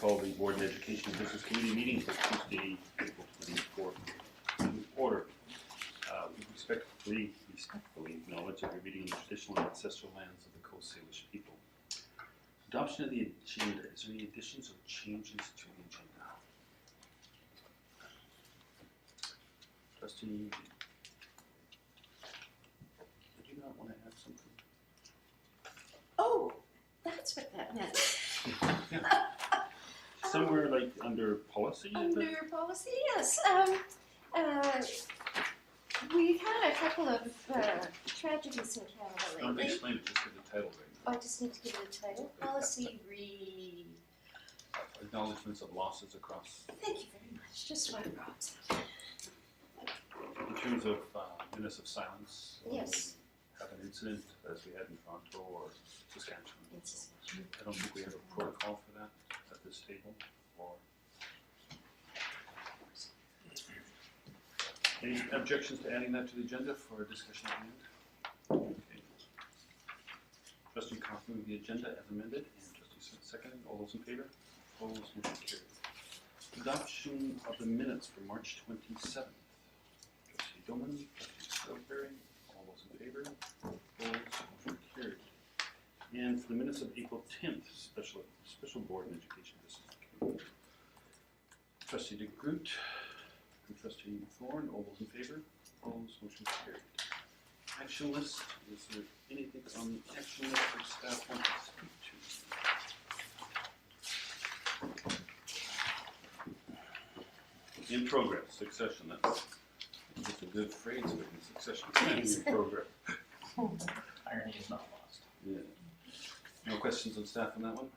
call the Board of Education and Business Committee meeting for Tuesday, April 24th to order. We respectfully acknowledge that we're meeting on the traditional and ancestral lands of the Coast Salish people. Adoption of the agenda. Is there any additions or changes to the agenda? Trustee, did you not want to add something? Oh, that's what that meant. Somewhere like under policy? Under policy, yes. We've had a couple of tragedies in Canada Don't lately. explain it, just give the title right I just need to give it a title. Policy now. Acknowledgements of losses across. Thank you very much. Just what Rob said. In terms of minutes of silence, when Yes. we have an incident as we had in Toronto or Saskatchewan. It's I don't think we have a protocol for that at this table. Or any objections to adding that to the agenda for discussion at the end? Okay. Trustee Kaufman with the agenda as amended, and Trustee Smith seconding. All those in favor? Opposed? Motion carried. Adoption of the minutes for March 27th. Trustee Doman, Trustee Salisbury, all those in favor? Opposed? Motion carried. And for the minutes of April 10th, special Board and Education Business Committee. Trustee DeGroot and Trustee Thorne, all those in favor? Opposed? Motion carried. Action list. Is there anything on the action list that staff want to speak to? In progress, succession. That's a good phrase for succession. In progress. Irony is not lost. Yeah. No questions on staff on that one?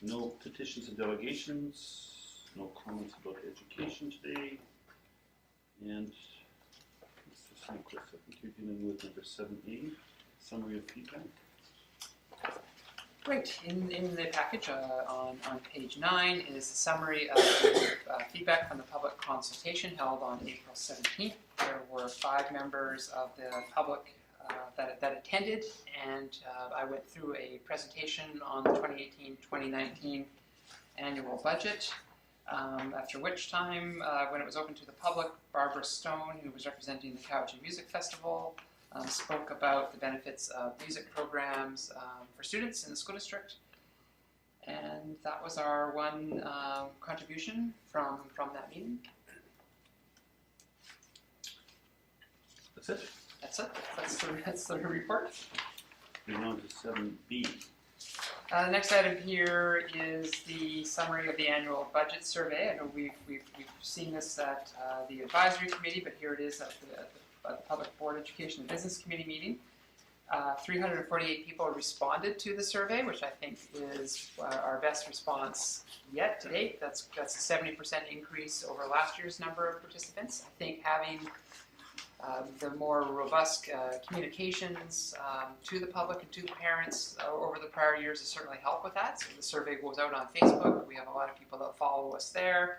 No petitions and delegations. No comments about education today. And Mr. Sandquist, I think you're dealing with number 7A, summary of feedback. Right, in the package on page 9 is a summary of the feedback from the public consultation held on April 17th. There were 5 members of the public that attended, and I went through a presentation on the 2018-2019 annual budget, after which time, when it was open to the public, Barbara Stone, who was representing the Cowichan Music Festival, spoke about the benefits of music programs for students in the school district, and that was our one contribution from that meeting. That's it. That's it. That's the report. Moving on to 7B. The next item here is the summary of the annual budget survey. I know we've seen this at the advisory committee, but here it is at the Public Board Education and Business Committee meeting. 348 people responded to the survey, which I think is our best response yet to date. That's a 70% increase over last year's number of participants. I think having the more robust communications to the public and to the parents over the prior years has certainly helped with that. So the survey goes out on Facebook. We have a lot of people that follow us there.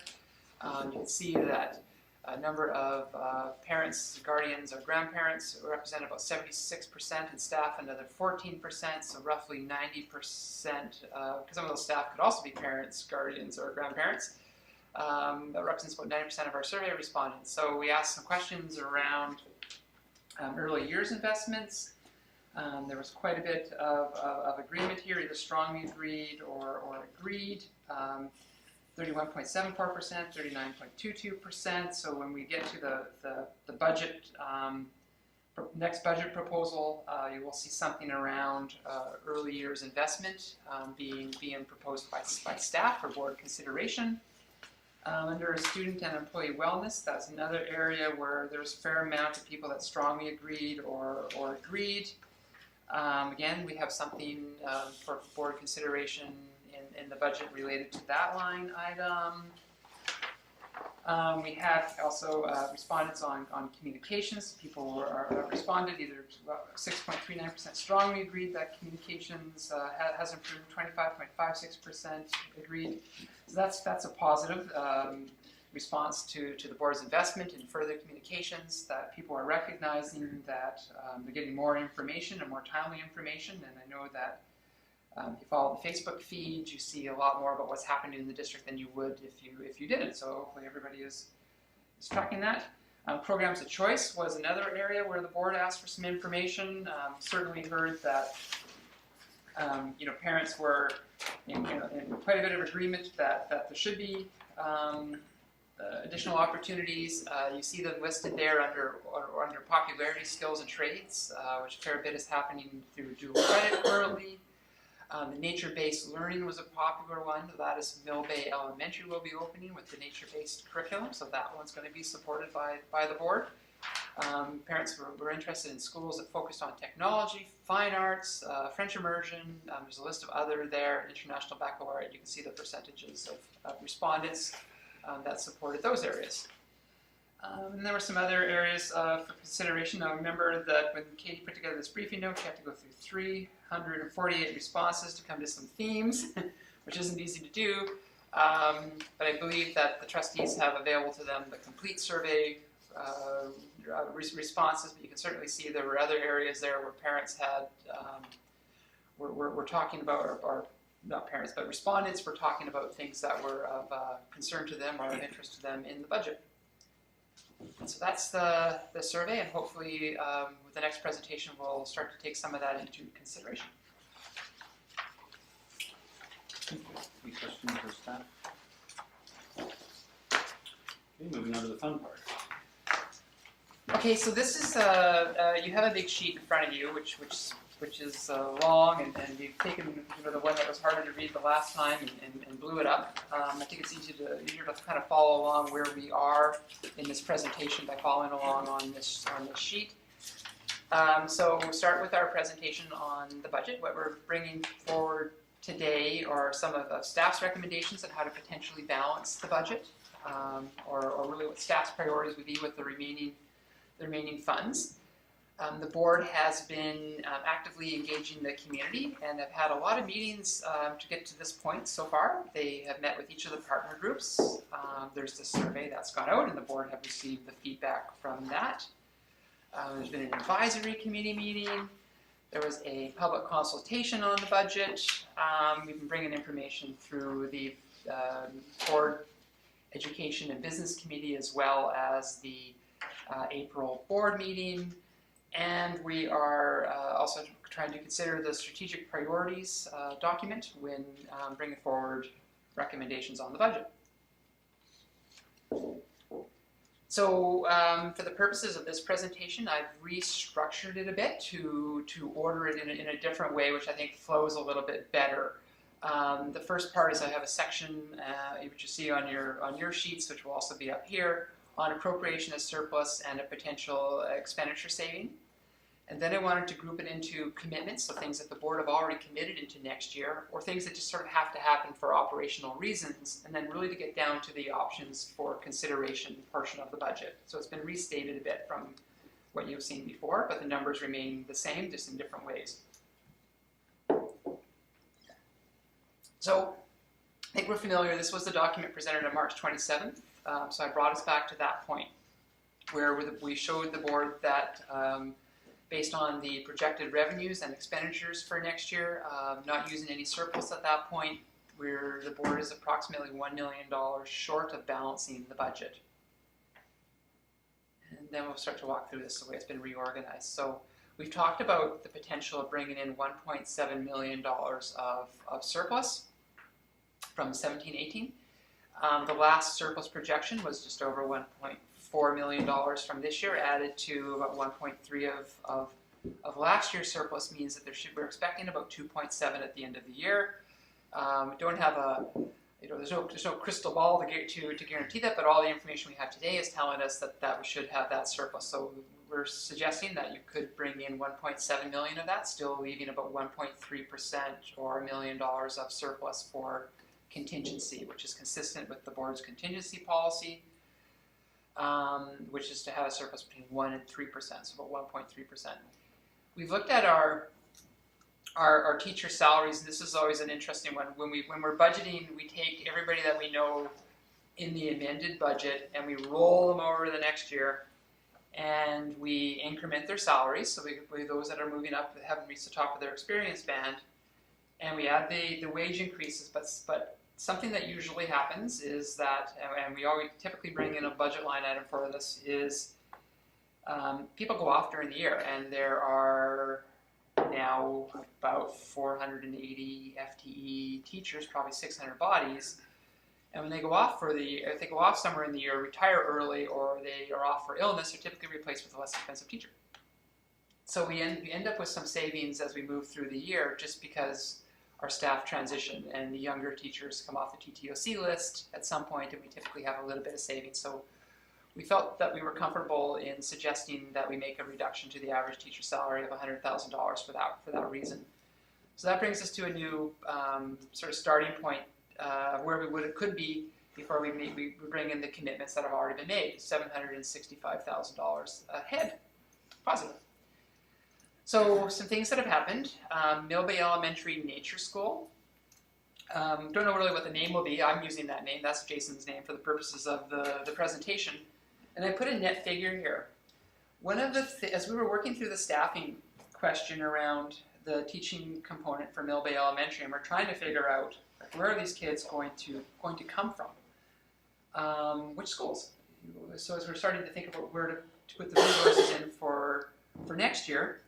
You can see that a number of parents, guardians, or grandparents represent about 76%, and staff another 14%, so roughly 90%, because some of those staff could also be parents, guardians, or grandparents. That represents about 90% of our survey respondents. So we asked some questions around early years investments. There was quite a bit of agreement here, either strongly agreed or agreed. 31.74%, 39.22%. So when we get to the budget, next budget proposal, you will see something around early years investment being proposed by staff for board consideration. Under student and employee wellness, that's another area where there's a fair amount of people that strongly agreed or agreed. Again, we have something for board consideration in the budget related to that line item. We have also respondents on communications. People responded either 6.39% strongly agreed that communications has improved, 25.56% agreed. So that's a positive response to the board's investment in further communications, that people are recognizing that they're getting more information and more timely information. And I know that If you follow the Facebook feed, you see a lot more about what's happening in the district than you would if you didn't. So hopefully everybody is tracking that. Programs of choice was another area where the board asked for some information. Certainly heard that parents were in quite a bit of agreement that there should be additional opportunities. You see them listed there under popularity, skills, and trades, which a fair bit is happening through dual credit currently. The nature-based learning was a popular one. That is Mill Bay Elementary will be opening with the nature-based curriculum, so that one's going to be supported by the board. Parents were interested in schools that focused on technology, fine arts, French immersion. There's a list of other there, international baccalaureate. You can see the percentages of respondents that supported those areas. And there were some other areas for consideration. Now remember that when Katie put together this briefing note, she had to go through 348 responses to come to some themes, which isn't easy to do. But I believe that the trustees have available to them the complete survey responses, but you can certainly see there were other areas there where parents had, were talking about, or not parents, but respondents were talking about things that were of concern to them or of interest to them in the budget. And so that's the survey, and hopefully with the next presentation we'll start to take some of that into consideration. Any questions for staff? Okay, moving on to the fun part. Okay, so this is you have a big sheet in front of you, which is long, and you've taken the one that was harder to read the last time and blew it up. I think it's easier to kind of follow along where we are in this presentation by following along on this sheet. So we'll start with our presentation on the budget. What we're bringing forward today are some of the staff's recommendations on how to potentially balance the budget, or really what staff's priorities would be with the remaining funds. The board has been actively engaging the community and have had a lot of meetings to get to this point so far. They have met with each of the partner groups. There's the survey that's gone out, and the board have received the feedback from that. There's been an advisory committee meeting. There was a public consultation on the budget. We've been bringing information through the board education and business committee, as well as the April board meeting. And we are also trying to consider the strategic priorities document when bringing forward recommendations on the budget. So for the purposes of this presentation, I've restructured it a bit to order it in a different way, which I think flows a little bit better. The first part is I have a section which you see on your sheets, which will also be up here, on appropriation as surplus and a potential expenditure saving. And then I wanted to group it into commitments, so things that the board have already committed into next year, or things that just sort of have to happen for operational reasons, and then really to get down to the options for consideration portion of the budget. So it's been restated a bit from what you've seen before, but the numbers remain the same, just in different ways. So I think we're familiar. This was the document presented on March 27th. So I brought us back to that point where we showed the board that based on the projected revenues and expenditures for next year, not using any surplus at that point, the board is approximately $1 million short of balancing the budget. And then we'll start to walk through this the way it's been reorganized. So we've talked about the potential of bringing in $1.7 million of surplus from 17-18. The last surplus projection was just over $1.4 million from this year, added to about 1.3 of last year's surplus means that we're expecting about 2.7 at the end of the year. We don't have there's no crystal ball to guarantee that, but all the information we have today is telling us that we should have that surplus. So we're suggesting that you could bring in 1.7 million of that, still leaving about 1.3% or $1 million of surplus for contingency, which is consistent with the board's contingency policy, which is to have a surplus between 1 and 3%, so about 1.3%. We've looked at our teacher salaries, and this is always an interesting one. When we're budgeting, we take everybody that we know in the amended budget and we roll them over to the next year, and we increment their salaries. So we those that are moving up that haven't reached the top of their experience band, and we add the wage increases, but something that usually happens is that, and we always typically bring in a budget line item for this, is people go off during the year, and there are now about 480 FTE teachers, probably 600 bodies, and when they go off if they go off somewhere in the year, retire early, or they are off for illness, they're typically replaced with a less expensive teacher. So we end up with some savings as we move through the year, just because our staff transition and the younger teachers come off the TTOC list at some point, and we typically have a little bit of savings. So we felt that we were comfortable in suggesting that we make a reduction to the average teacher salary of $100,000 for that reason. So that brings us to a new sort of starting point where could be before we bring in the commitments that have already been made, $765,000 ahead, positive. So some things that have happened. Mill Bay Elementary Nature School. Don't know really what the name will be. I'm using that name. That's Jason's name for the purposes of the presentation. And I put a net figure here. One of as we were working through the staffing question around the teaching component for Mill Bay Elementary, and we're trying to figure out where are these kids going to come from? Which schools? So as we're starting to think about where to put the resources in for next year,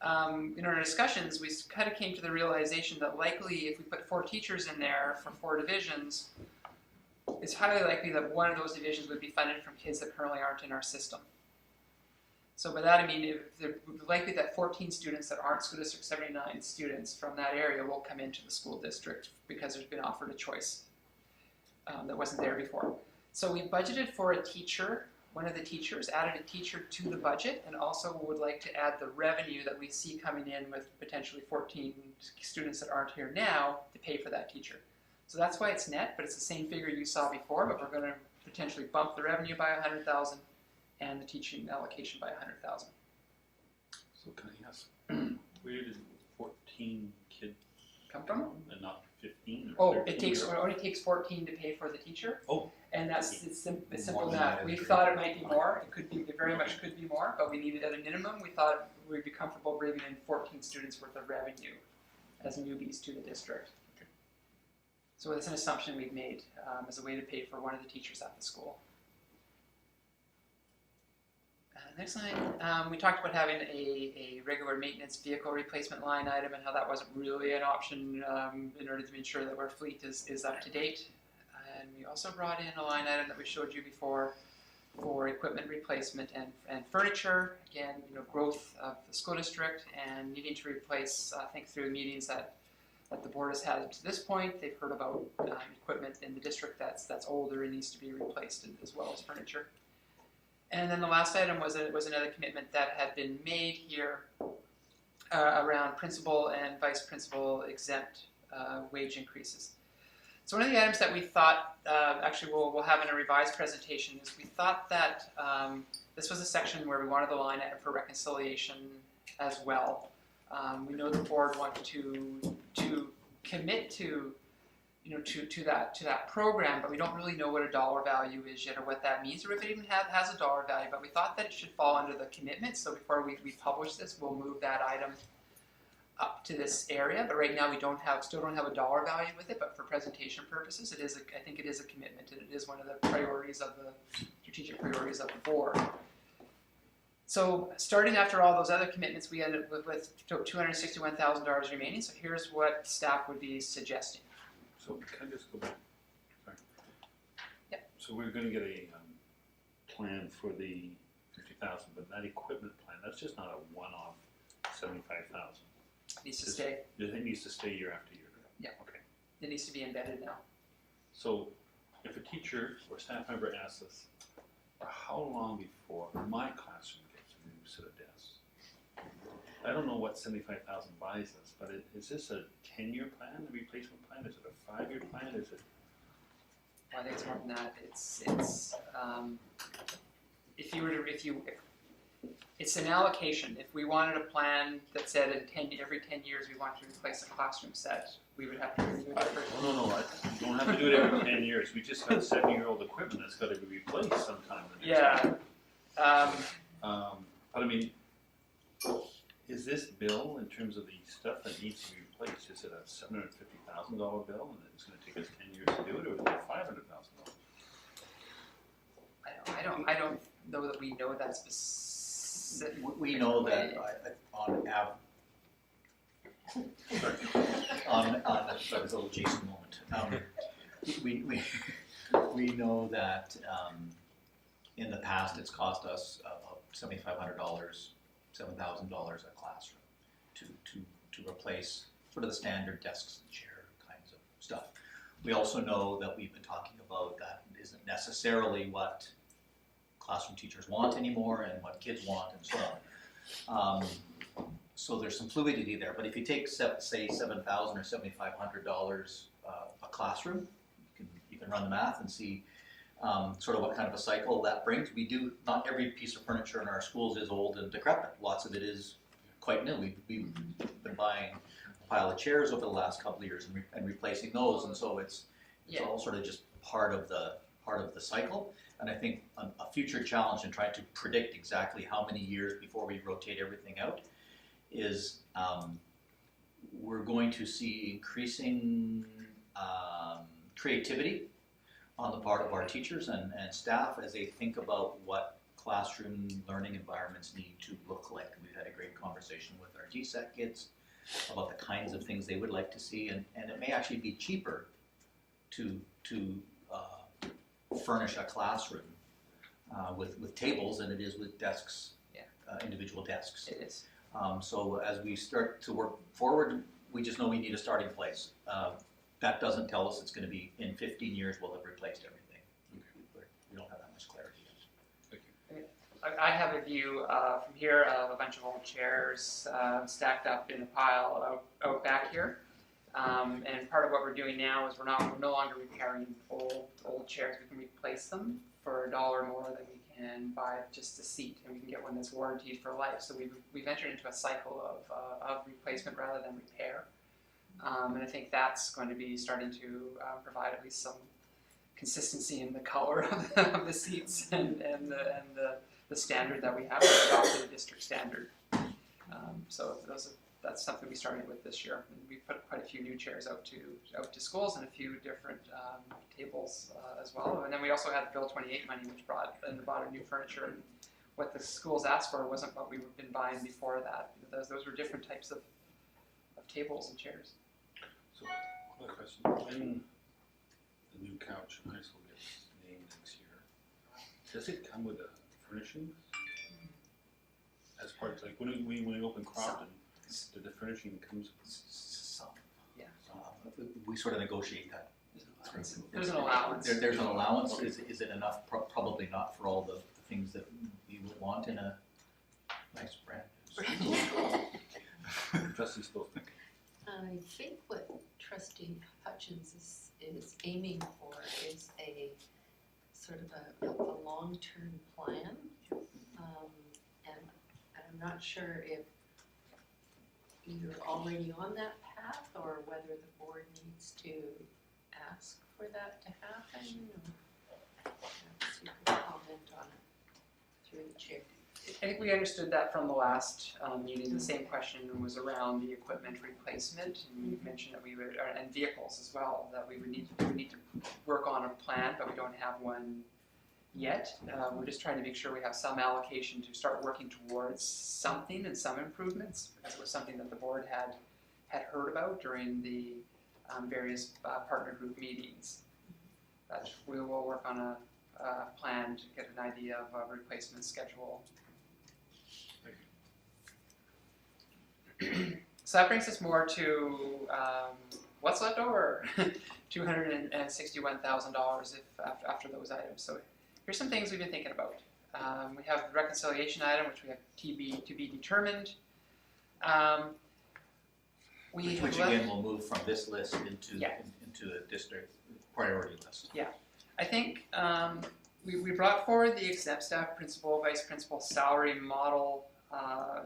in our discussions, we kind of came to the realization that likely if we put 4 teachers in there for 4 divisions, it's highly likely that one of those divisions would be funded from kids that currently aren't in our system. So by that I mean they're likely that 14 students that aren't School District 79 students from that area will come into the school district because there's been offered a choice that wasn't there before. So we budgeted for a teacher. One of the teachers added a teacher to the budget, and also would like to add the revenue that we see coming in with potentially 14 students that aren't here now to pay for that teacher. So that's why it's net, but it's the same figure you saw before, but we're going to potentially bump the revenue by $100,000 and the teaching allocation by $100,000. So can I ask, where did 14 kids Come from? and not 15? Oh, Or it 13 or- only takes 14 to pay for the teacher. Oh. And it's simple More than enough. that We is thought it might be more. It very much could be more, but we needed at a minimum. We thought we'd be comfortable bringing in 14 students worth of revenue as newbies to the district. Okay. So that's an assumption we've made as a way to pay for one of the teachers at the school. Next line, we talked about having a regular maintenance vehicle replacement line item and how that wasn't really an option in order to ensure that our fleet is up to date. And we also brought in a line item that we showed you before for equipment replacement and furniture. Again, growth of the school district and needing to replace, I think through meetings that the board has had to this point, they've heard about equipment in the district that's older and needs to be replaced, as well as furniture. And then the last item was another commitment that had been made here around principal and vice principal exempt wage increases. So one of the items that we thought, actually we'll have in a revised presentation, is we thought that this was a section where we wanted the line item for reconciliation as well. We know the board wanted to commit to that program, but we don't really know what a dollar value is yet or what that means, or if it even has a dollar value. But we thought that it should fall under the commitment. So before we publish this, we'll move that item up to this area. But right now we still don't have a dollar value with it. But for presentation purposes, I think it is a commitment, and it is one of the priorities of the strategic priorities of the board. So starting after all those other commitments, we ended up with $261,000 remaining. So here's what staff would be suggesting. So can I just go back? Sorry. Yeah. So we're going to get a plan for the 50,000, but that equipment plan, that's just not a one-off 75,000. It needs to stay. It needs to stay year after year. Yeah. Okay. It needs to be embedded now. So if a teacher or staff member asks us, how long before my classroom gets a new set of desks? I don't know what 75,000 buys us, but is this a 10-year plan, the replacement plan? Is it a 5-year plan? Is it? Well, I think it's more than that. It's an allocation. If we wanted a plan that said every 10 years we want to replace a classroom set, we would have to review it every. No. You don't have to do it every 10 years. We just got 7-year-old equipment that's got to be replaced sometime in the next year. Yeah. But I mean, Is this bill, in terms of the stuff that needs to be replaced, is it a $750,000 bill and it's gonna take us 10 years to do it, or is it $500,000? I don't know that we know that specific. We know that on that was a little Jason moment. We know that in the past it's cost us $7,500, $7,000 a classroom to replace sort of the standard desks and chair kinds of stuff. We also know that we've been talking about that isn't necessarily what classroom teachers want anymore and what kids want and so on. So there's some fluidity there, but if you take say $7,000 or $7,500 a classroom, you can run the math and see sort of what kind of a cycle that brings. We do, not every piece of furniture in our schools is old and decrepit. Lots of it is quite new. We've been buying a pile of chairs over the last couple of years and replacing those, and so it's all sort of just part of the cycle. And I think a future challenge in trying to predict exactly how many years before we rotate everything out is we're going to see increasing creativity on the part of our teachers and staff as they think about what classroom learning environments need to look like. We've had a great conversation with our DSEC kids about the kinds of things they would like to see, and it may actually be cheaper to furnish a classroom with tables than it is with desks, individual desks. It is. So as we start to work forward, we just know we need a starting place. That doesn't tell us it's going to be in 15 years we'll have replaced everything. We don't have that much clarity yet. Thank you. I have a view from here of a bunch of old chairs stacked up in a pile out back here. And part of what we're doing now is we're no longer repairing old chairs. We can replace them for $1 more than we can buy just a seat, and we can get one that's warranted for life. So we've entered into a cycle of replacement rather than repair. And I think that's going to be starting to provide at least some consistency in the color of the seats and the standard that we have, the adopted district standard. So that's something we started with this year. And we put quite a few new chairs out to schools and a few different tables as well. And then we also had Bill 28 money, which brought a new furniture. And what the schools asked for wasn't what we've been buying before that. Those were different types of tables and chairs. So, another question. When the new couch in high school gets named next year, does it come with a furnishing? As part of, like, when we open Crofton, did the furnishing comes with Some. Yeah. We sort of negotiate that. There's an allowance. There's an allowance. Is it enough? Probably not for all the things that we would want in a nice brand. Trustee Stolznick? I think what Trustee Hutchins is aiming for is a sort of a long-term plan. And I'm not sure if you're already on that path or whether the board needs to ask for that to happen. Perhaps you could comment on it through the chair. I think we understood that from the last meeting. The same question was around the equipment replacement, and you mentioned that we would, and vehicles as well, that we would need to work on a plan, but we don't have one yet. We're just trying to make sure we have some allocation to start working towards something and some improvements, because it was something that the board had heard about during the various partner group meetings. That we will work on a plan to get an idea of a replacement schedule. So that brings us more to what's left over, $261,000 after those items. So here's some things we've been thinking about. We have the reconciliation item, which we have to be determined. Which again will move from this list into the district priority list. Yeah, I think we brought forward the exempt staff principal, vice principal salary model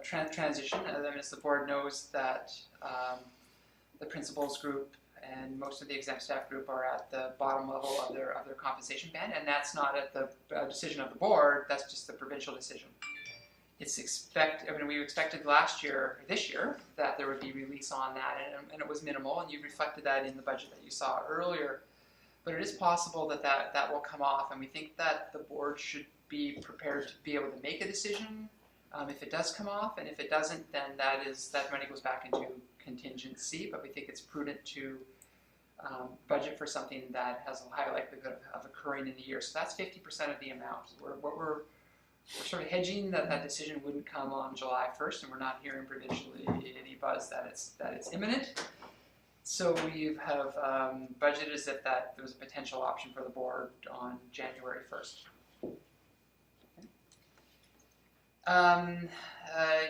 transition. As the board knows that the principals group and most of the exempt staff group are at the bottom level of their compensation band, and that's not at the decision of the board. That's just the provincial decision. it's we expected this year, that there would be release on that, and it was minimal, and you reflected that in the budget that you saw earlier. But it is possible that will come off, and we think that the board should be prepared to be able to make a decision if it does come off, and if it doesn't, then that money goes back into contingency. But we think it's prudent to budget for something that has a high likelihood of occurring in the year. So that's 50% of the amount. We're sort of hedging that decision wouldn't come on July 1st, and we're not hearing provincially any buzz that it's imminent. So we have budgeted as if that there was a potential option for the board on January 1st.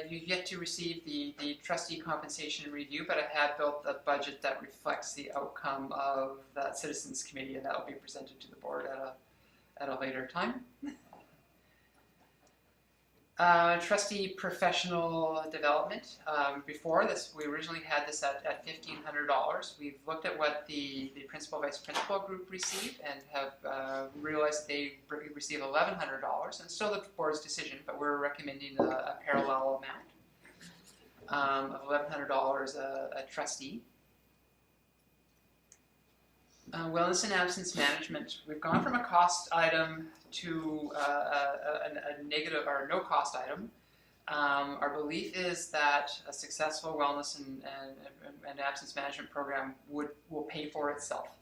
You've yet to receive the trustee compensation review, but I have built a budget that reflects the outcome of that citizens committee, and that will be presented to the board at a later time. Trustee professional development. Before this, we originally had this at $1,500. We've looked at what the principal vice principal group received and have realized they received $1,100, and still the board's decision, but we're recommending a parallel amount of $1,100 a trustee. Wellness and absence management. We've gone from a cost item to a negative or no cost item. Our belief is that a successful wellness and absence management program will pay for itself.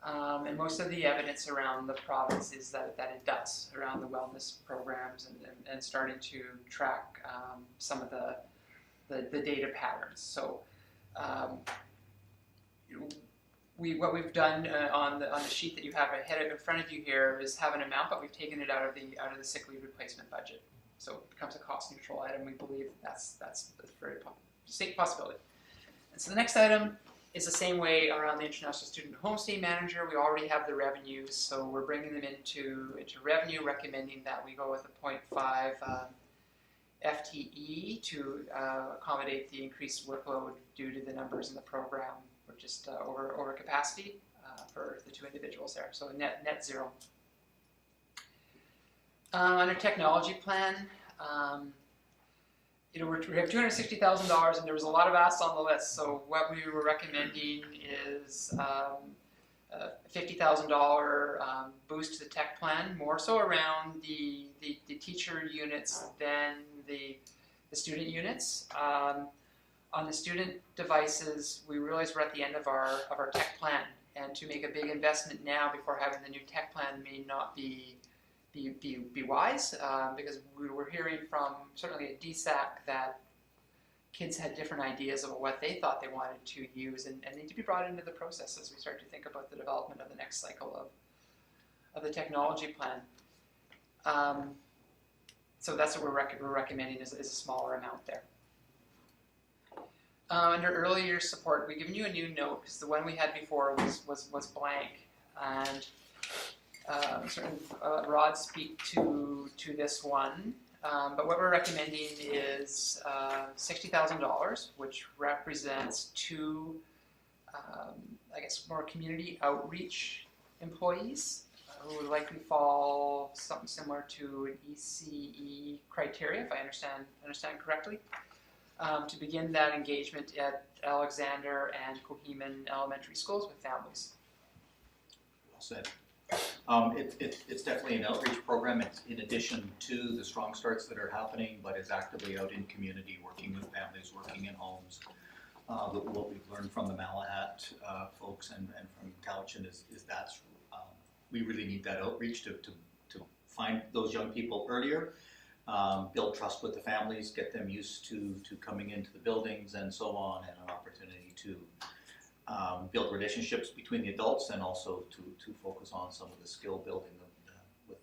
And most of the evidence around the province is that it does, around the wellness programs and starting to track some of the data patterns. So what we've done on the sheet that you have ahead in front of you here is have an amount, but we've taken it out of the sick leave replacement budget, so it becomes a cost neutral item. We believe that's a very distinct possibility. And so the next item is the same way around the International Student Homestay Manager. We already have the revenues, so we're bringing them into revenue, recommending that we go with a 0.5 FTE to accommodate the increased workload due to the numbers in the program. We're just over capacity for the two individuals there, so net zero. On our technology plan, we have $260,000, and there was a lot of asks on the list. So what we were recommending is a $50,000 boost to the tech plan, more so around the teacher units than the student units. On the student devices, we realize we're at the end of our tech plan, and to make a big investment now before having the new tech plan may not be wise, because we were hearing from certainly at DSAC that kids had different ideas of what they thought they wanted to use and need to be brought into the process as we start to think about the development of the next cycle of the technology plan. So that's what we're recommending is a smaller amount there. Under early years support, we've given you a new note because the one we had before was blank, and certainly Rod speak to this one. But what we're recommending is $60,000, which represents two, more community outreach employees who would likely fall something similar to an ECE criteria, if I understand correctly. To begin that engagement at Alexander and Coheman Elementary Schools with families. Well said. It's definitely an outreach program. It's in addition to the Strong Starts that are happening, but is actively out in community, working with families, working in homes. What we've learned from the Malahat folks and from Cowichan is that we really need that outreach to find those young people earlier. Build trust with the families, get them used to coming into the buildings and so on, and an opportunity to build relationships between the adults and also to focus on some of the skill building with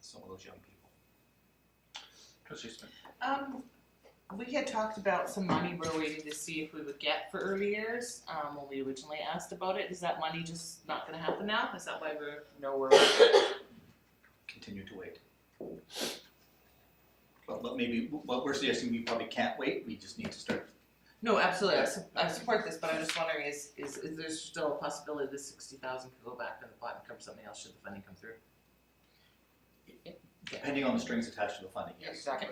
some of those young people. Trustee Smith. We had talked about some money we're waiting to see if we would get for early years when we originally asked about it. Is that money just not going to happen now? Is that why we're Continue to wait. But maybe what we're suggesting, we probably can't wait. We just need to start. No, absolutely. I support this, but I'm just wondering: is there still a possibility this $60,000 could go back in the pot and cover something else should the funding come through? depending on the strings attached to the funding, yes. Exactly.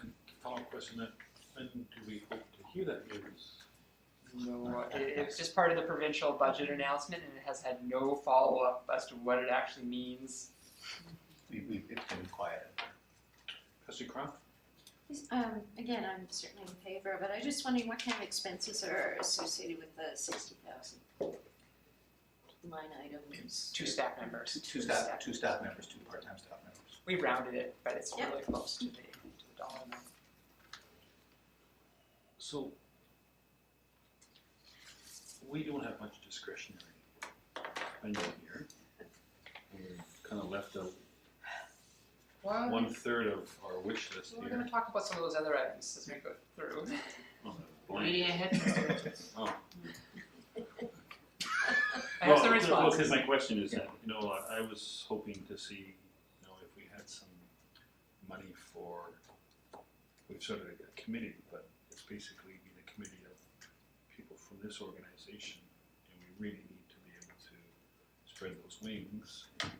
And follow-up question, that when do we hope to hear that news? No, it was just part of the provincial budget announcement, and it has had no follow-up as to what it actually means. It's been quiet. Trustee Croft? Again, I'm certainly in favor, but I'm just wondering what kind of expenses are associated with the 60,000 line items? It's Two staff members. Two staff members, two part-time staff members. We rounded it, but it's Yep. really close to the dollar amount. So, we don't have much discretionary spending here. We're kind of left out Well, 1/3 of our wish list we're here. gonna talk about some of those other items as we go through. On the blank. Reading ahead. Oh. I have some Well, responses. because my question is that, I was hoping to see, if we had some money for, we've sort of a committee, but it's basically be the committee of people from this organization, and we really need to be able to spread those wings and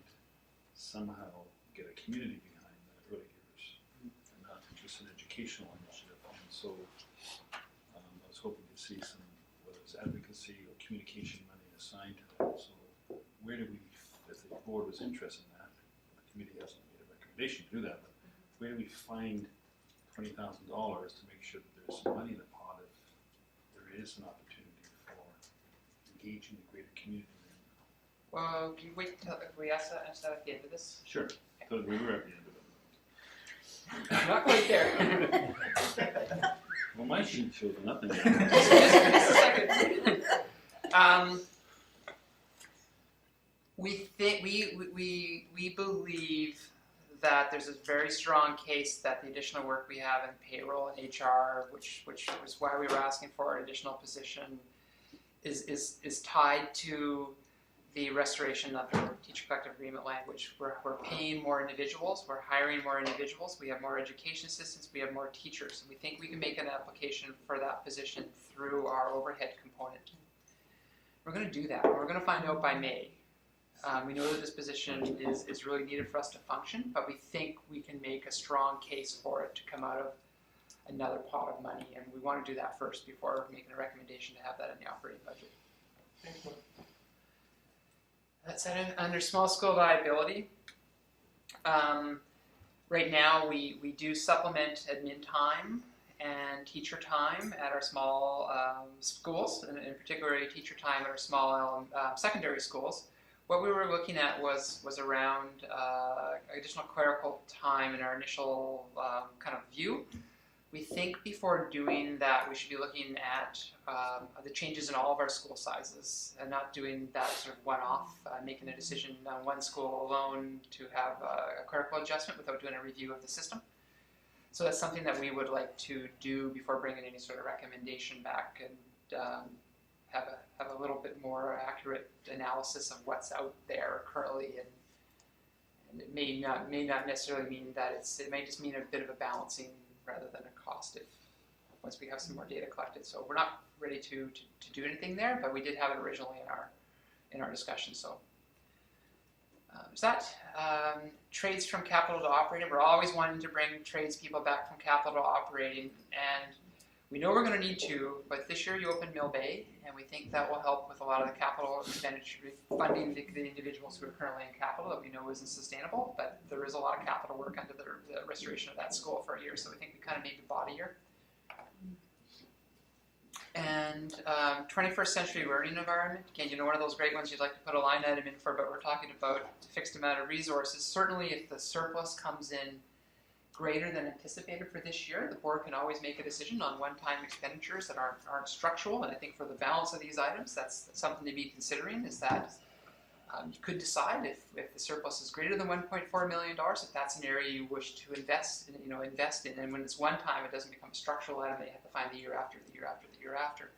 somehow get a community behind the early years, and not just an educational initiative. And so, I was hoping to see some, whether it's advocacy or communication money assigned to that. So where do we, if the board was interested in that, the committee hasn't made a recommendation to do that, but where do we find $20,000 to make sure that there's some money in the pot if there is an opportunity for engaging the greater community? Well, can you wait till, can we ask that at the end of this? Sure. So we were at the end of it. Not quite there. Well, my sheet shows nothing. just a second. We believe that there's a very strong case that the additional work we have in payroll and HR, which was why we were asking for an additional position, is tied to the restoration of the teacher collective agreement language. We're paying more individuals, we're hiring more individuals, we have more education assistants, we have more teachers, and we think we can make an application for that position through our overhead component. We're going to do that, and we're going to find out by May. We know that this position is really needed for us to function, but we think we can make a strong case for it to come out of another pot of money, and we want to do that first before making a recommendation to have that in the operating budget. That's under small school liability. Right now, we do supplement admin time and teacher time at our small schools, and in particular teacher time at our small secondary schools. What we were looking at was around additional clerical time in our initial kind of view. We think before doing that, we should be looking at the changes in all of our school sizes and not doing that sort of one-off, making a decision on one school alone to have a clerical adjustment without doing a review of the system. So that's something that we would like to do before bringing any sort of recommendation back and have a little bit more accurate analysis of what's out there currently, and it may not necessarily mean that it may just mean a bit of a balancing rather than a cost if once we have some more data collected. So we're not ready to do anything there, but we did have it originally in our discussion. So is that trades from capital to operating? We're always wanting to bring tradespeople back from capital to operating, and we know we're going to need to, but this year you opened Mill Bay, and we think that will help with a lot of the capital expenditure, funding the individuals who are currently in capital that we know isn't sustainable, but there is a lot of capital work under the restoration of that school for a year, so we think we kind of need the body here. And 21st century learning environment, again, one of those great ones you'd like to put a line item in for, but we're talking about a fixed amount of resources. Certainly if the surplus comes in greater than anticipated for this year, the board can always make a decision on one-time expenditures that aren't structural, and I think for the balance of these items, that's something to be considering, is that you could decide if the surplus is greater than $1.4 million, if that's an area you wish to invest in, and when it's one time, it doesn't become a structural item that you have to find the year after, the year after, the year after.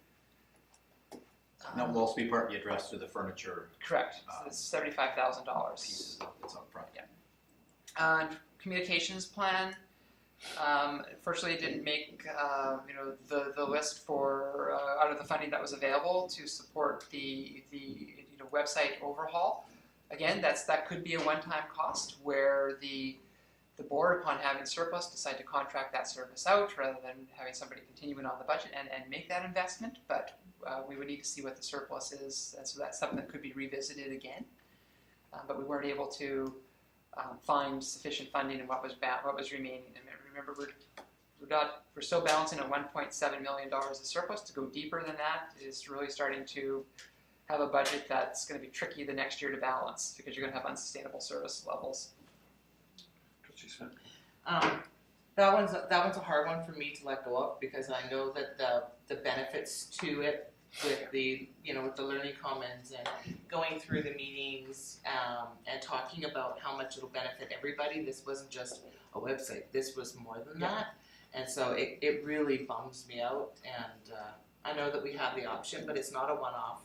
And that will also be partly addressed through the furniture Correct, so it's $75,000. pieces that's up front. Communications plan. Unfortunately, it didn't make the list for out of the funding that was available to support the website overhaul. again, that could be a one-time cost where the board, upon having surplus, decide to contract that service out rather than having somebody continuing on the budget and make that investment. But we would need to see what the surplus is, and so that's something that could be revisited again. But we weren't able to find sufficient funding in what was remaining. And remember, we're still balancing on $1.7 million of surplus. To go deeper than that is really starting to have a budget that's going to be tricky the next year to balance because you're going to have unsustainable service levels. Trustee Smith? That one's a hard one for me to let go of because I know that the benefits to it with the with the Learning Commons and going through the meetings and talking about how much it'll benefit everybody. This wasn't just a website. This was more than that. And so it really bums me out. And I know that we have the option, but it's not a one-off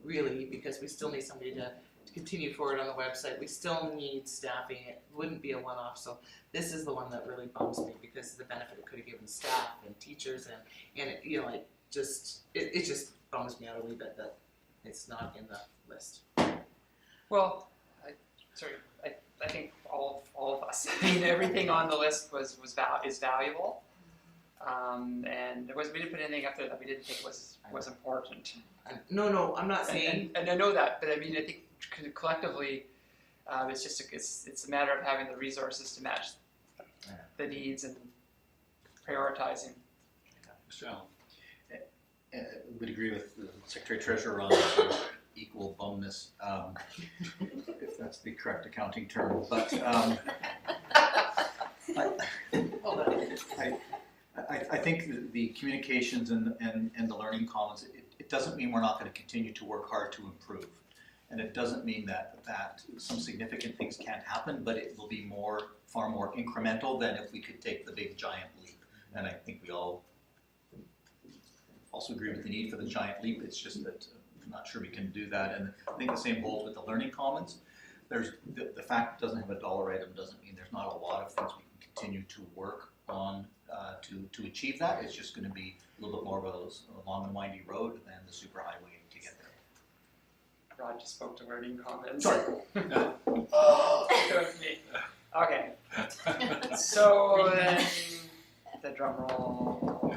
really because we still need somebody to continue forward on the website. We still need staffing. It wouldn't be a one-off. So this is the one that really bums me because of the benefit it could have given staff and teachers and it just bums me out a wee bit that it's not in the list. Well, I think all of us. I mean, everything on the list is valuable, and we didn't put anything up there that we didn't think was important. No, I'm not saying. And I know that, but I mean, I think collectively, it's a matter of having the resources to match the needs and prioritizing. Mr. Allen? Would agree with the Secretary Treasurer on the equal bumness, if that's the correct accounting term. But I think the communications and the Learning Commons, it doesn't mean we're not going to continue to work hard to improve. And it doesn't mean that some significant things can't happen, but it will be far more incremental than if we could take the big giant leap. And I think we all also agree with the need for the giant leap. It's just that I'm not sure we can do that. And I think the same holds with the Learning Commons. There's the fact it doesn't have a dollar item doesn't mean there's not a lot of things we can continue to work on to achieve that. It's just going to be a little bit more of a long and windy road than the superhighway to get there. Rod just spoke to Learning Commons. Sorry. Okay. So then the drum roll.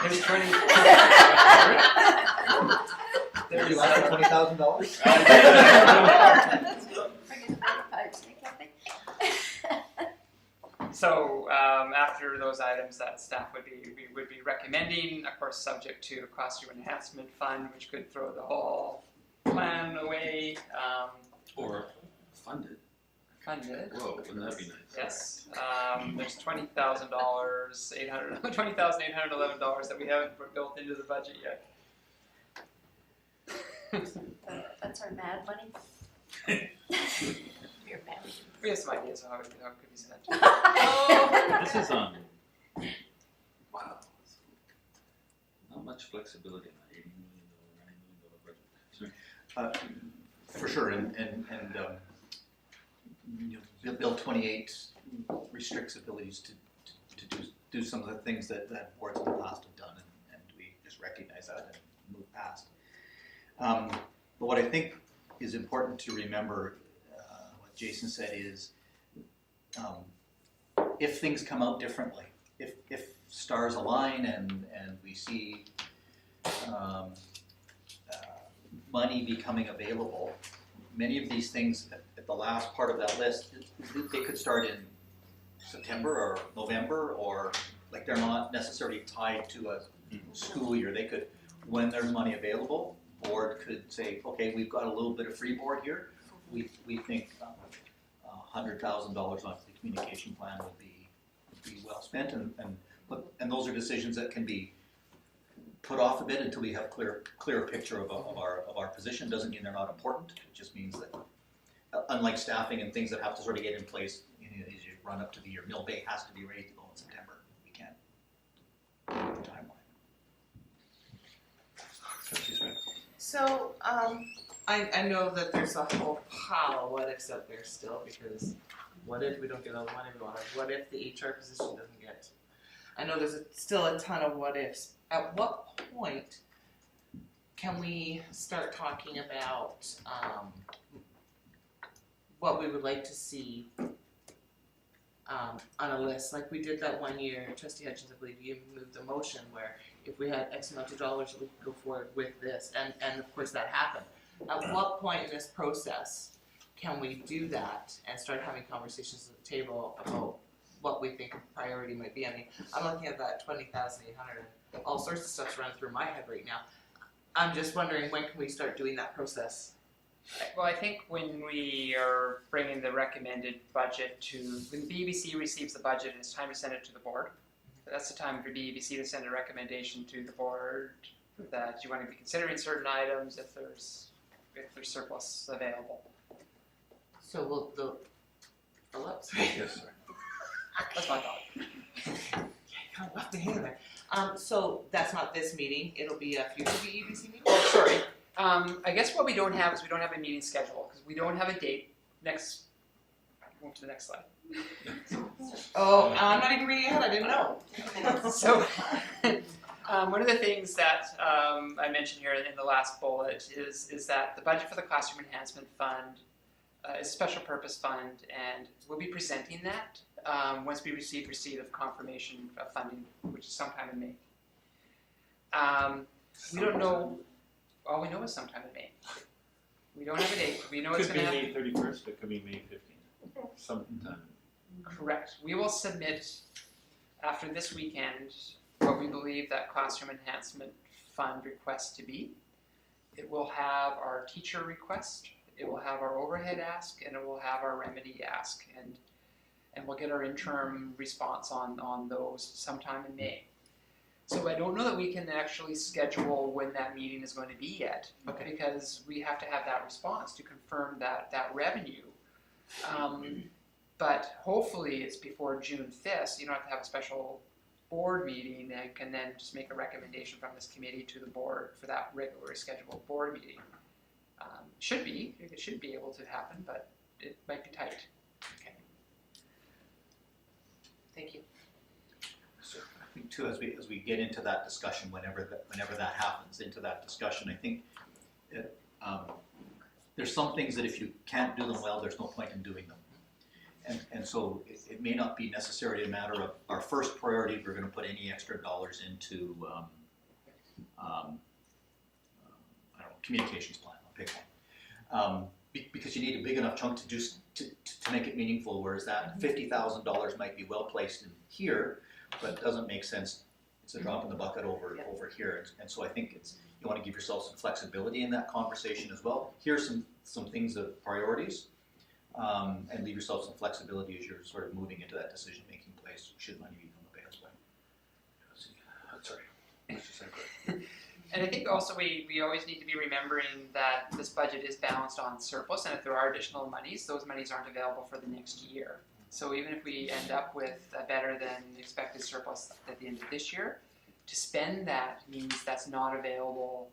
There's 20. Did you like $20,000? So after those items that staff would be recommending, of course, subject to cost through enhancement fund, which could throw the whole plan away. Or funded. Funded. Whoa, wouldn't that be nice? Yes. There's $20,811 that we haven't built into the budget yet. That's our mad money. Your mad. We have some ideas on how it could be spent. This is wow. Not much flexibility in that $80 million, $90 million budget. For sure, and Bill 28 restricts abilities to do some of the things that boards in the past have done, and we just recognize that and move past. But what I think is important to remember, what Jason said is, if things come out differently, if stars align and we see money becoming available, many of these things at the last part of that list, they could start in September or November, or like they're not necessarily tied to a school year. They could, when there's money available, board could say, okay, we've got a little bit of freeboard here. We think $100,000 on the communication plan would be well spent, and those are decisions that can be put off a bit until we have clearer picture of our position. Doesn't mean they're not important. It just means that unlike staffing and things that have to sort of get in place as you run up to the year, Mill Bay has to be ready to go in September. We can't move the timeline. So I know that there's a whole pile of what ifs out there still, because what if we don't get all the money we want? What if the HR position doesn't get? I know there's still a ton of what ifs. At what point can we start talking about, what we would like to see, on a list, like we did that one year, Trustee Hutchins, I believe you moved a motion where if we had X amount of dollars, we could go forward with this, and of course that happened. At what point in this process can we do that and start having conversations at the table about what we think a priority might be? I mean, I'm looking at that 20,800, and all sorts of stuff's running through my head right now. I'm just wondering, when can we start doing that process? Well, I think when we are bringing the recommended budget to, when the BEBC receives the budget, it's time to send it to the board. That's the time for BEBC to send a recommendation to the board that you want to be considering certain items if there's surplus available. So will the Phillips, right? Yes, sir. That's my thought. Kind of left me hanging there. So that's not this meeting, it'll be a future BEBC meeting? Oh, sorry. I guess what we don't have is we don't have a meeting schedule because we don't have a date. Move to the next slide. Oh, I'm not even reading ahead, I didn't know. So, one of the things that I mentioned here in the last bullet is that the budget for the Classroom Enhancement Fund is a special purpose fund, and we'll be presenting that once we receive receipt of confirmation of funding, which is sometime in May. We don't know. All we know is sometime in May. We don't have a date. We know it's Could going to be happen. May 31st, it could be May 15th, sometime. Correct. We will submit after this weekend what we believe that Classroom Enhancement Fund request to be. It will have our teacher request, it will have our overhead ask, and it will have our remedy ask, and we'll get our interim response on those sometime in May. So I don't know that we can actually schedule when that meeting is going to be yet, Okay. because we have to have that response to confirm that revenue. But hopefully it's before June 5th, so you don't have to have a special board meeting and can then just make a recommendation from this committee to the board for that regularly scheduled board meeting. It should be able to happen, but it might be tight. Okay. Thank you. I think too, as we get into that discussion, whenever that happens, into that discussion, I think it, there's some things that if you can't do them well, there's no point in doing them. And so it may not be necessarily a matter of our first priority, if we're going to put any extra dollars into I don't know, communications plan, I'll pick one. Because you need a big enough chunk to make it meaningful, whereas that $50,000 might be well placed in here, but it doesn't make sense. It's a drop in the bucket over here, and so I think you want to give yourself some flexibility in that conversation as well. Here's some things of priorities, and leave yourself some flexibility as you're sort of moving into that decision-making place. Should money become available? Sorry. Mr. Secretary. And I think also we always need to be remembering that this budget is balanced on surplus, and if there are additional monies, those monies aren't available for the next year. So even if we end up with a better than expected surplus at the end of this year, to spend that means that's not available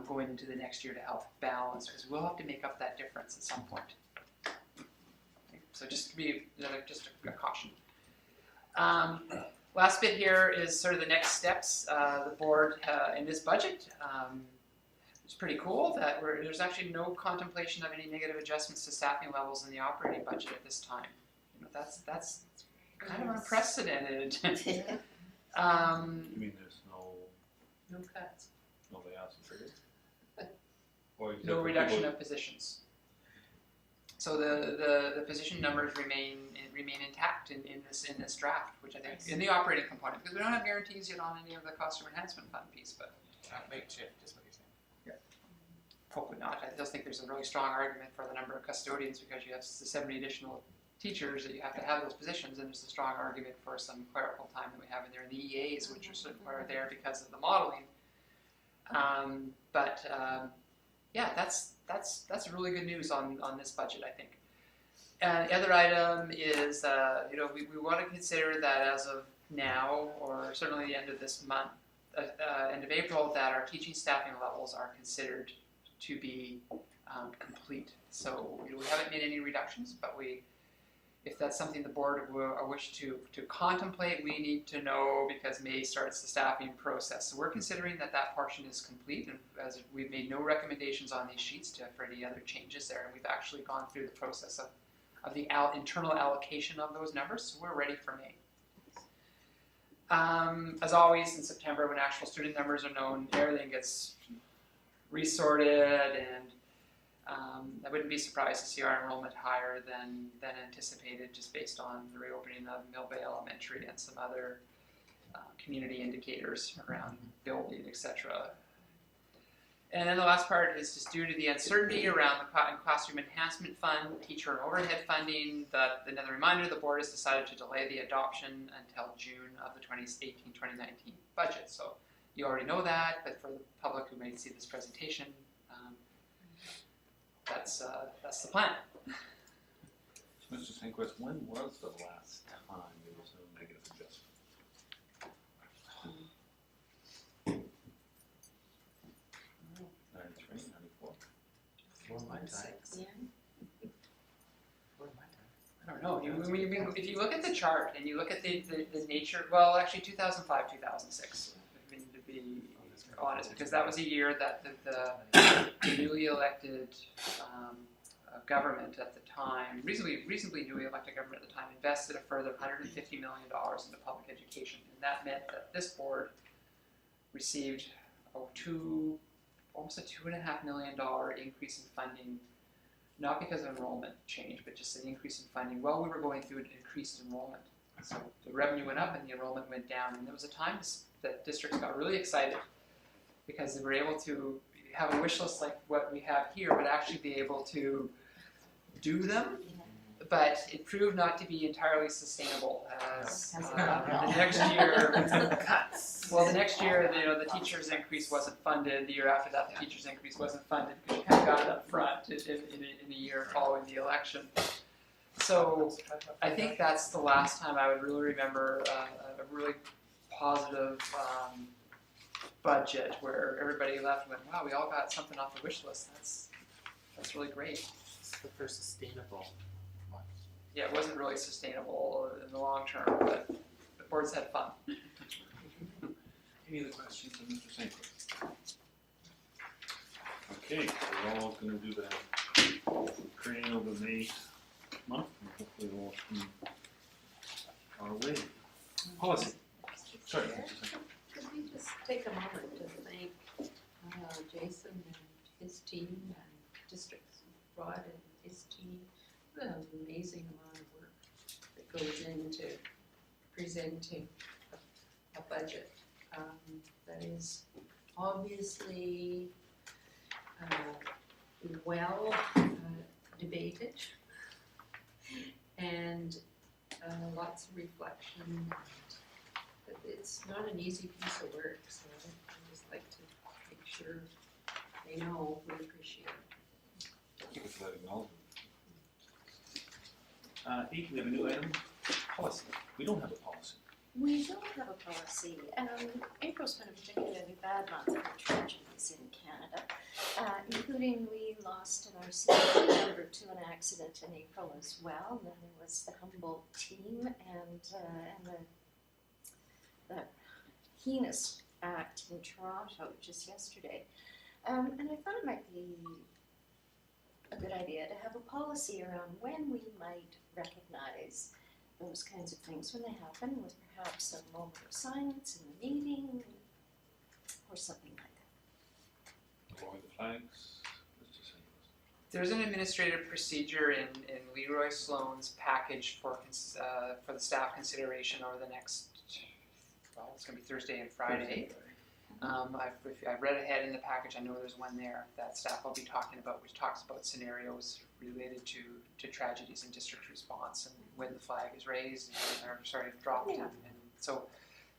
going into the next year to help balance, because we'll have to make up that difference at some point. Okay, so just to be just a caution. Last bit here is sort of the next steps. The board in this budget. It's pretty cool that there's actually no contemplation of any negative adjustments to staffing levels in the operating budget at this time. You know, that's kind of unprecedented. You mean there's No cuts. no layoffs and triggers? Or except No for reduction people- of positions. So the position numbers remain intact in this draft, which I think in the operating component, because we don't have guarantees yet on any of the classroom enhancement fund piece, but Makeshift is what you're saying. hopefully not. I just think there's a really strong argument for the number of custodians, because you have the 70 additional teachers that you have to have those positions, and there's a strong argument for some clerical time that we have in there, and the EAs, which are there because of the modeling. Yeah, that's really good news on this budget, I think. And the other item is, we want to consider that as of now, or certainly the end of this month, end of April, that our teaching staffing levels are considered to be complete. So we haven't made any reductions, but we if that's something the board wish to contemplate, we need to know because May starts the staffing process. So we're considering that portion is complete, and as we've made no recommendations on these sheets for any other changes there, and we've actually gone through the process of the internal allocation of those numbers, so we're ready for May. As always, in September, when actual student numbers are known, everything gets resorted, and I wouldn't be surprised to see our enrollment higher than anticipated, just based on the reopening of Mill Bay Elementary and some other community indicators around building, etc. And then the last part is just due to the uncertainty around the classroom enhancement fund, teacher and overhead funding, that another reminder, the board has decided to delay the adoption until June of the 2018-2019 budget. So you already know that, but for the public who may see this presentation, that's the plan. So Mr. Sanquist, when was the last time there was a negative adjustment? 93, 94? Before my time. Yeah. Before my time. I don't know. If you look at the chart and you look at the nature, well, actually 2005, 2006, I mean, to be honest, because that was a year that the newly elected government at the time, reasonably newly elected government at the time, invested a further $150 million into public education, and that meant that this board received almost a $2.5 million increase in funding, not because of enrollment change, but just an increase in funding while we were going through an increased enrollment. So the revenue went up and the enrollment went down, and there was a time that districts got really excited because they were able to have a wish list like what we have here, but actually be able to do them. But it proved not to be entirely sustainable as the next year. Well, the next year, the teachers' increase wasn't funded. The year after that, the teachers' increase wasn't funded because you kind of got it up front in the year following the election. So I think that's the last time I would really remember a really positive budget where everybody left and went, wow, we all got something off the wish list. That's really great. It's the first sustainable one. Yeah, it wasn't really sustainable in the long term, but the boards had fun. Any other questions of Mr. Sanquist? Okay, so we're all going to do the crane over May month, and hopefully we'll come our way. Policy. Sorry, Mr. Sanquist. Could we just take a moment to thank Jason and his team and District Rod and his team for an amazing amount of work that goes into presenting a budget that is obviously well debated and lots of reflection. But it's not an easy piece of work, so I just like to make sure they know we appreciate it. Thank you for that acknowledgement. 8, we have a new item, policy. We don't have a policy. We don't have a policy. April's been a particularly bad month for tragedies in Canada, including we lost an RCMP member to an accident in April as well. And then there was the Humboldt team and the heinous act in Toronto just yesterday. And I thought it might be a good idea to have a policy around when we might recognize those kinds of things when they happen, with perhaps a moment of silence in the meeting or something like that. Lowering the flags, Mr. Sanquist. There's an administrative procedure in Leroy Sloan's package for the staff consideration over the next, well, it's going to be Thursday and Friday. I've read ahead in the package. I know there's one there that staff will be talking about, which talks about scenarios related to tragedies and district response and when the flag is raised dropped. And so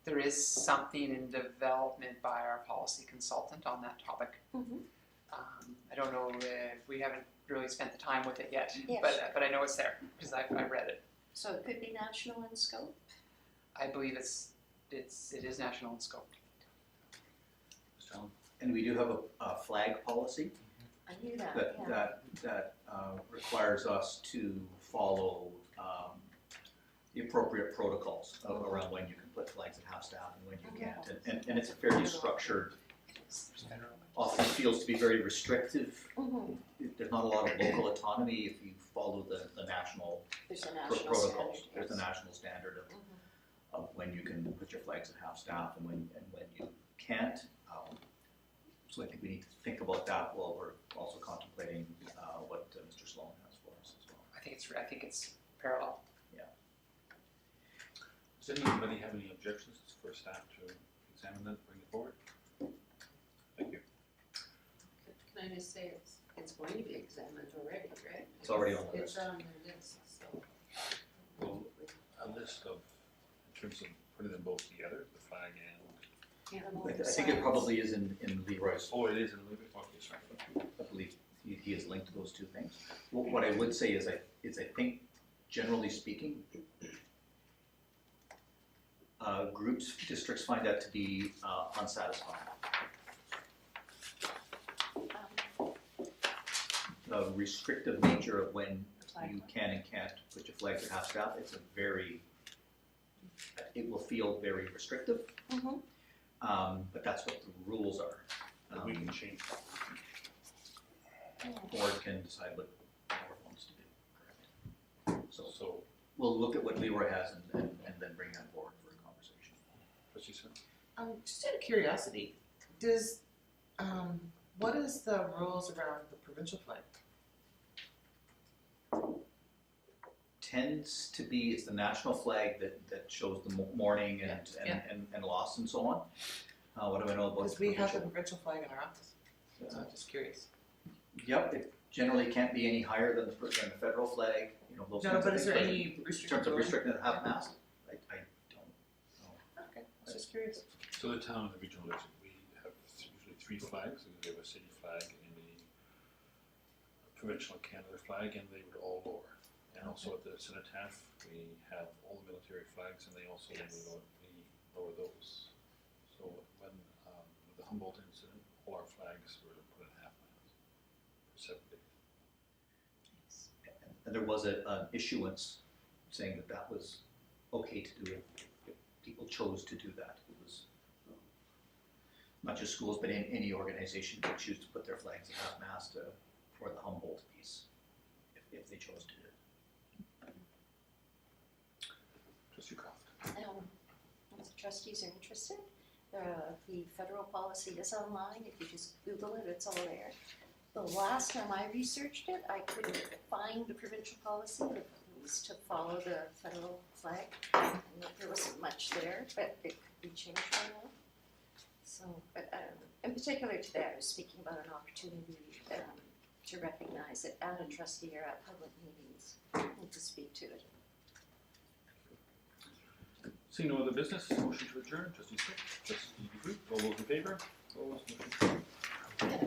there is something in development by our policy consultant on that topic. Mm-hmm. I don't know if we haven't really spent the time with it yet, Yes. but I know it's there because I read it. So it could be national in scope? I believe it is national in scope. Mr. Allen? And we do have a flag policy I knew that, yeah. that requires us to follow the appropriate protocols around when you can put flags at half-staff and when you can't. And it's a fairly structured, often feels to be very restrictive. Mhm. There's not a lot of local autonomy if you follow the national There's a national protocols. standard, There's a yes. national standard Mhm. of when you can put your flags at half-staff and when you can't. So I think we need to think about that while we're also contemplating what Mr. Sloan has for us as well. I think it's parallel. Does anybody have any objections for staff to examine that, bring it forward? Thank you. Can I just say it's going to be examined already, right? It's already on the It's list. on the list, so. Well, a list of, in terms of putting them both together, the flag and, I think it probably is in Leroy's, oh, it is in a little bit, okay, sorry. I believe he has linked those two things. What I would say is I think generally speaking, districts find that to be unsatisfying. The restrictive nature of when you can and can't put your flags at half-staff, it will feel very restrictive. Mhm. But that's what the rules are. But we can change that. Board can decide what the board wants to do, correct? So So, we'll look at what Leroy has and then bring that forward for a conversation. trustee Smith? Just out of curiosity, does, what is the rules around the provincial flag? Tends to be, it's the national flag that shows the mourning and loss and so on. What do I know about Because the we have the provincial? provincial flag in our office, so I'm just curious. Yep, it generally can't be any higher than the federal flag, you know, those No, kinds of but is things. there But any in restricted terms of rule? restricting the half-mast, I don't know. Okay, I was just curious. So the town and the regional district, we have usually three flags, we have a city flag and a provincial Canada flag, and they would all lower. And also at the cenotaph, we have all the military flags, and they also we lower those. So when, with the Humboldt incident, all our flags were put at half-mast for 7 days. And there was an issuance saying that was okay to do if people chose to do that. It was not just schools, but any organization could choose to put their flags at half-mast for the Humboldt piece, if they chose to do it. Trustee Croft? If the trustees are interested, the federal policy is online. If you just Google it, it's all there. The last time I researched it, I couldn't find the provincial policy that was to follow the federal flag. And there wasn't much there, but it could be changed by now. So, but in particular today, I was speaking about an opportunity to recognize it at a trustee or at public meetings and to speak to it. Seeing no other business, motion to adjourn, trustee Smith, trustee Dubuque, all those in favor? Opposed, motion carried.